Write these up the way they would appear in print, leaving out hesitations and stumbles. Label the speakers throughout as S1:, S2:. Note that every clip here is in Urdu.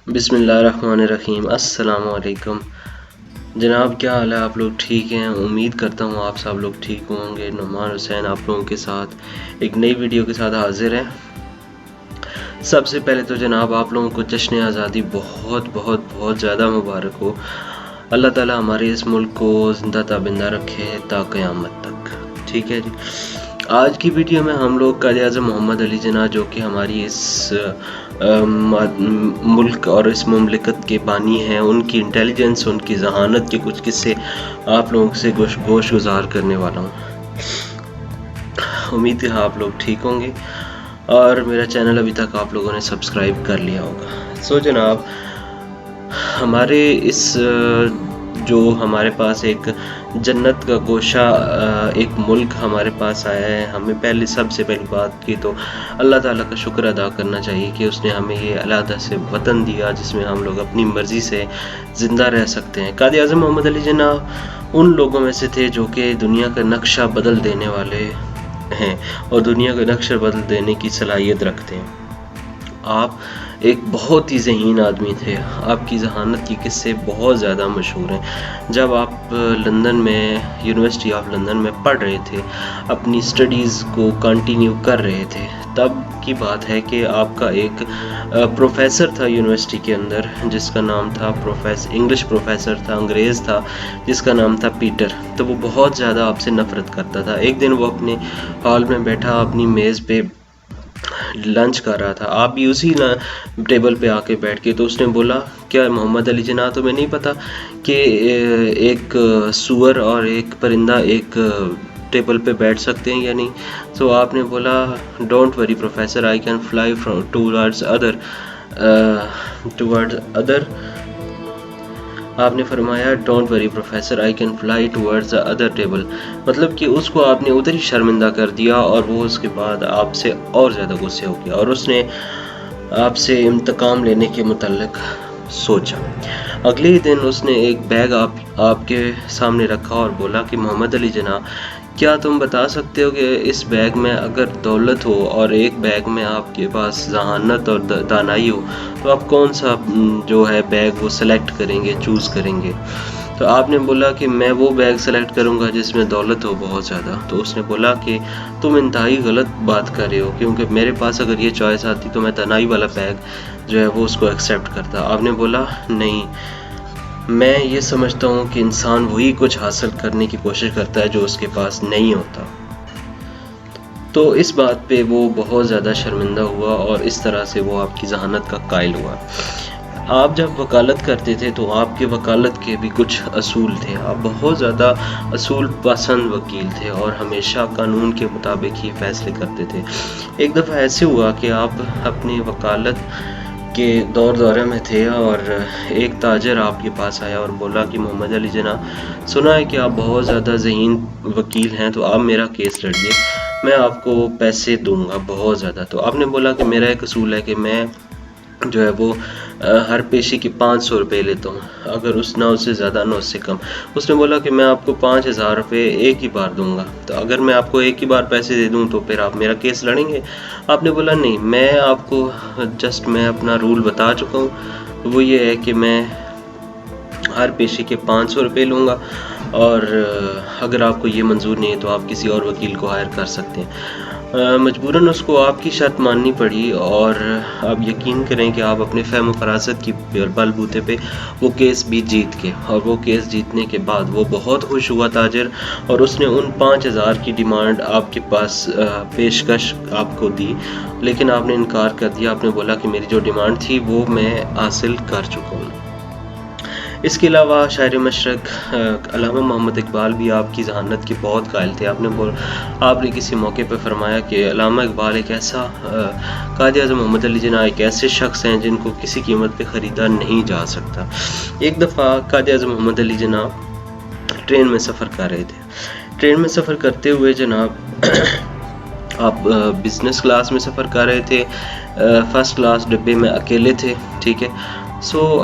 S1: بسم اللہ الرحمن الرحیم۔ السلام علیکم جناب، کیا حال ہے؟ آپ لوگ ٹھیک ہیں؟ امید کرتا ہوں آپ سب لوگ ٹھیک ہوں گے۔ نعمان حسین آپ لوگوں کے ساتھ ایک نئی ویڈیو کے ساتھ حاضر ہے۔ سب سے پہلے تو جناب آپ لوگوں کو جشن آزادی بہت بہت بہت زیادہ مبارک ہو۔ اللہ تعالیٰ ہمارے اس ملک کو زندہ تابندہ رکھے تا قیامت تک، ٹھیک ہے جی۔ آج کی ویڈیو میں ہم لوگ قائد اعظم محمد علی جناح، جو کہ ہماری اس ملک اور اس مملکت کے بانی ہیں، ان کی انٹیلیجنس، ان کی ذہانت کے کچھ قصے آپ لوگوں سے گوش گزار کرنے والا ہوں۔ امید ہے آپ لوگ ٹھیک ہوں گے اور میرا چینل ابھی تک آپ لوگوں نے سبسکرائب کر لیا ہوگا۔ جناب، ہمارے اس جو ہمارے پاس ایک جنت کا گوشہ ایک ملک ہمارے پاس آیا ہے، ہمیں سب سے پہلی بات کی تو اللہ تعالیٰ کا شکر ادا کرنا چاہیے کہ اس نے ہمیں یہ علیحدہ سے وطن دیا جس میں ہم لوگ اپنی مرضی سے زندہ رہ سکتے ہیں۔ قائد اعظم محمد علی جناح ان لوگوں میں سے تھے جو کہ دنیا کا نقشہ بدل دینے والے ہیں اور دنیا کا نقشہ بدل دینے کی صلاحیت رکھتے ہیں۔ آپ ایک بہت ہی ذہین آدمی تھے، آپ کی ذہانت کی قصے بہت زیادہ مشہور ہیں۔ جب آپ لندن میں یونیورسٹی آف لندن میں پڑھ رہے تھے، اپنی سٹڈیز کو کنٹینیو کر رہے تھے، تب کی بات ہے کہ آپ کا ایک پروفیسر تھا یونیورسٹی کے اندر جس کا نام تھا انگلش پروفیسر تھا، انگریز تھا، جس کا نام تھا پیٹر۔ تو وہ بہت زیادہ آپ سے نفرت کرتا تھا۔ ایک دن وہ اپنے ہال میں بیٹھا اپنی میز پہ لنچ کر رہا تھا، آپ بھی اسی ٹیبل پہ آ کے بیٹھ کے، تو اس نے بولا، کیا محمد علی جناح تمہیں نہیں پتا کہ ایک سور اور ایک پرندہ ایک ٹیبل پہ بیٹھ سکتے ہیں یا نہیں؟ تو آپ نے بولا، don't worry professor, I can fly towards other. آپ نے فرمایا، don't worry professor, I can fly towards the other table, مطلب کہ اس کو آپ نے ادھر ہی شرمندہ کر دیا، اور وہ اس کے بعد آپ سے اور زیادہ غصے ہو گیا اور اس نے آپ سے انتقام لینے کے متعلق سوچا۔ اگلے ہی دن اس نے ایک بیگ آپ کے سامنے رکھا اور بولا کہ محمد علی جناح، کیا تم بتا سکتے ہو کہ اس بیگ میں اگر دولت ہو اور ایک بیگ میں آپ کے پاس ذہانت اور دانائی ہو تو آپ کون سا جو ہے بیگ وہ سلیکٹ کریں گے، چوز کریں گے؟ تو آپ نے بولا کہ میں وہ بیگ سلیکٹ کروں گا جس میں دولت ہو بہت زیادہ۔ تو اس نے بولا کہ تم انتہائی غلط بات کر رہے ہو، کیونکہ میرے پاس اگر یہ چوائس آتی تو میں دانائی والا بیگ جو ہے وہ اس کو ایکسیپٹ کرتا۔ آپ نے بولا، نہیں، میں یہ سمجھتا ہوں کہ انسان وہی کچھ حاصل کرنے کی کوشش کرتا ہے جو اس کے پاس نہیں ہوتا۔ تو اس بات پہ وہ بہت زیادہ شرمندہ ہوا اور اس طرح سے وہ آپ کی ذہانت کا قائل ہوا۔ آپ جب وکالت کرتے تھے تو آپ کے وکالت کے بھی کچھ اصول تھے، آپ بہت زیادہ اصول پسند وکیل تھے اور ہمیشہ قانون کے مطابق ہی فیصلے کرتے تھے۔ ایک دفعہ ایسے ہوا کہ آپ اپنی وکالت کے دورے میں تھے اور ایک تاجر آپ کے پاس آیا اور بولا کہ محمد علی جناح، سنا ہے کہ آپ بہت زیادہ ذہین وکیل ہیں، تو آپ میرا کیس لڑیے، میں آپ کو پیسے دوں گا بہت زیادہ۔ تو آپ نے بولا کہ میرا ایک اصول ہے کہ میں جو ہے وہ ہر پیشی کی 500 روپے لیتا ہوں، اگر نہ اس سے زیادہ نہ اس سے کم۔ اس نے بولا کہ میں آپ کو 5000 روپے ایک ہی بار دوں گا، تو اگر میں آپ کو ایک ہی بار پیسے دے دوں تو پھر آپ میرا کیس لڑیں گے؟ آپ نے بولا، نہیں، میں آپ کو میں اپنا رول بتا چکا ہوں، وہ یہ ہے کہ میں ہر پیشی کے 500 روپے لوں گا، اور اگر آپ کو یہ منظور نہیں ہے تو آپ کسی اور وکیل کو ہائر کر سکتے ہیں۔ مجبوراً اس کو آپ کی شرط ماننی پڑی، اور آپ یقین کریں کہ آپ اپنے فہم و فراست کی بل بوتے پہ وہ کیس بھی جیت کے، اور وہ کیس جیتنے کے بعد وہ بہت خوش ہوا تاجر، اور اس نے ان 5000 کی ڈیمانڈ آپ کے پاس پیشکش آپ کو دی، لیکن آپ نے انکار کر دیا۔ آپ نے بولا کہ میری جو ڈیمانڈ تھی وہ میں حاصل کر چکا ہوں۔ اس کے علاوہ شاعر مشرق علامہ محمد اقبال بھی آپ کی ذہانت کے بہت قائل تھے۔ آپ نے کسی موقع پہ فرمایا کہ علامہ اقبال ایک ایسا قائد اعظم محمد علی جناح ایک ایسے شخص ہیں جن کو کسی قیمت پہ خریدا نہیں جا سکتا۔ ایک دفعہ قائد اعظم محمد علی جناح ٹرین میں سفر کر رہے تھے۔ ٹرین میں سفر کرتے ہوئے جناب آپ بزنس کلاس میں سفر کر رہے تھے، فرسٹ کلاس ڈبے میں اکیلے تھے، ٹھیک ہے۔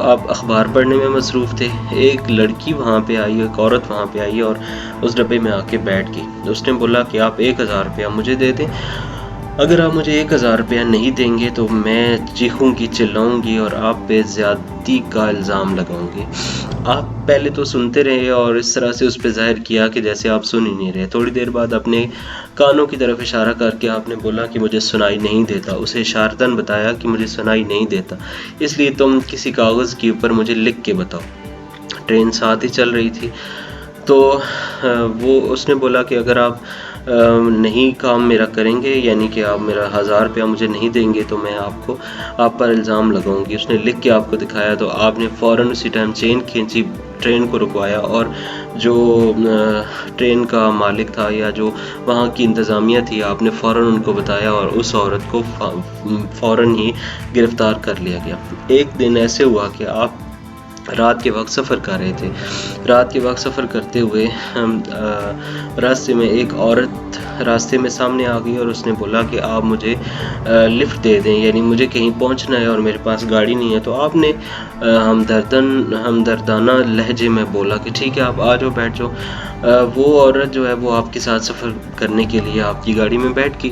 S1: آپ اخبار پڑھنے میں مصروف تھے۔ ایک لڑکی وہاں پہ آئی، ایک عورت وہاں پہ آئی اور اس ڈبے میں آ کے بیٹھ گئی۔ اس نے بولا کہ آپ 1000 روپیہ مجھے دے دیں اگر آپ مجھے 1000 روپیہ نہیں دیں گے تو میں چیخوں گی، چلاؤں گی اور آپ پہ زیادتی کا الزام لگاؤں گی۔ آپ پہلے تو سنتے رہے اور اس طرح سے اس پہ ظاہر کیا کہ جیسے آپ سن ہی نہیں رہے۔ تھوڑی دیر بعد اپنے کانوں کی طرف اشارہ کر کے آپ نے بولا کہ مجھے سنائی نہیں دیتا۔ اسے اشارتاً بتایا کہ مجھے سنائی نہیں دیتا، اس لیے تم کسی کاغذ کے اوپر مجھے لکھ کے بتاؤ۔ ٹرین ساتھ ہی چل رہی تھی تو اس نے بولا کہ اگر آپ نہیں کام میرا کریں گے، یعنی کہ آپ میرا 1000 روپیہ مجھے نہیں دیں گے تو میں آپ پر الزام لگاؤں گی۔ اس نے لکھ کے آپ کو دکھایا تو آپ نے فوراً اسی ٹائم چین کھینچی، ٹرین کو رکوایا اور جو ٹرین کا مالک تھا یا جو وہاں کی انتظامیہ تھی، آپ نے فوراً ان کو بتایا اور اس عورت کو فوراً ہی گرفتار کر لیا گیا۔ ایک دن ایسے ہوا کہ آپ رات کے وقت سفر کر رہے تھے۔ رات کے وقت سفر کرتے ہوئے راستے میں ایک عورت راستے میں سامنے آ گئی اور اس نے بولا کہ آپ مجھے لفٹ دے دیں، یعنی مجھے کہیں پہنچنا ہے اور میرے پاس گاڑی نہیں ہے۔ تو آپ نے ہمدردانہ لہجے میں بولا کہ ٹھیک ہے، آپ آ جاؤ، بیٹھ جاؤ۔ وہ عورت جو ہے وہ آپ کے ساتھ سفر کرنے کے لیے آپ کی گاڑی میں بیٹھ گئی۔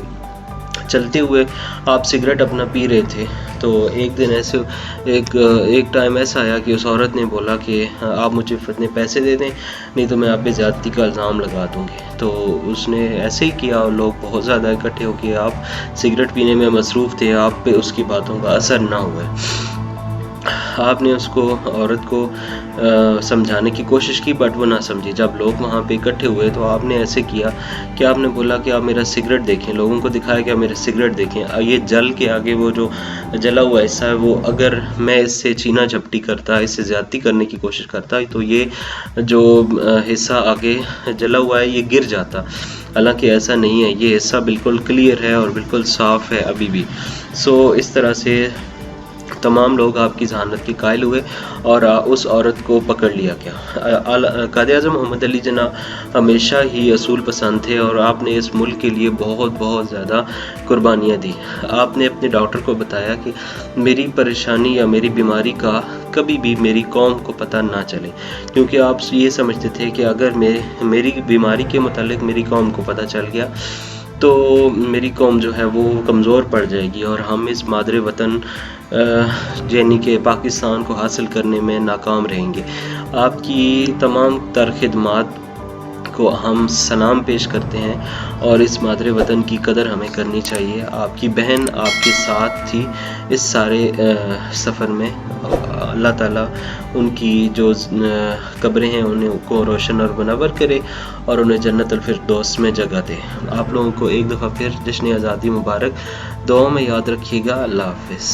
S1: چلتے ہوئے آپ سگریٹ اپنا پی رہے تھے تو ایک دن ایسے ایک ٹائم ایسا آیا کہ اس عورت نے بولا کہ آپ مجھے اتنے پیسے دے دیں، نہیں تو میں آپ پہ زیادتی کا الزام لگا دوں گی۔ تو اس نے ایسے ہی کیا اور لوگ بہت زیادہ اکٹھے ہو کے آپ سگریٹ پینے میں مصروف تھے، آپ پہ اس کی باتوں کا اثر نہ ہوا۔ آپ نے اس کو عورت کو سمجھانے کی کوشش کی بٹ وہ نہ سمجھی۔ جب لوگ وہاں پہ اکٹھے ہوئے تو آپ نے ایسے کیا کہ آپ نے بولا کہ آپ میرا سگریٹ دیکھیں، لوگوں کو دکھایا کہ آپ میرا سگریٹ دیکھیں، یہ جل کے آگے وہ جو جلا ہوا حصہ ہے وہ اگر میں اس سے چینا جھپٹی کرتا، اس سے زیادتی کرنے کی کوشش کرتا تو یہ جو حصہ آگے جلا ہوا ہے یہ گر جاتا، حالانکہ ایسا نہیں ہے، یہ حصہ بالکل کلیئر ہے اور بالکل صاف ہے ابھی بھی۔ اس طرح سے تمام لوگ آپ کی ذہانت کے قائل ہوئے اور اس عورت کو پکڑ لیا گیا۔ قائد اعظم محمد علی جناح ہمیشہ ہی اصول پسند تھے اور آپ نے اس ملک کے لیے بہت زیادہ قربانیاں دی۔ آپ نے اپنے ڈاکٹر کو بتایا کہ میری پریشانی یا میری بیماری کا کبھی بھی میری قوم کو پتہ نہ چلے، کیونکہ آپ یہ سمجھتے تھے کہ اگر میری بیماری کے متعلق میری قوم کو پتہ چل گیا تو میری قوم جو ہے وہ کمزور پڑ جائے گی اور ہم اس مادر وطن یعنی کہ پاکستان کو حاصل کرنے میں ناکام رہیں گے۔ آپ کی تمام تر خدمات کو ہم سلام پیش کرتے ہیں اور اس مادر وطن کی قدر ہمیں کرنی چاہیے۔ آپ کی بہن آپ کے ساتھ تھی اس سارے سفر میں۔ اللہ تعالیٰ ان کی جو قبریں ہیں انہیں کو روشن اور منور کرے اور انہیں جنت الفردوس میں جگہ دے۔ آپ لوگوں کو ایک دفعہ پھر جشن آزادی مبارک، دعاؤں میں یاد رکھیے گا۔ اللہ حافظ۔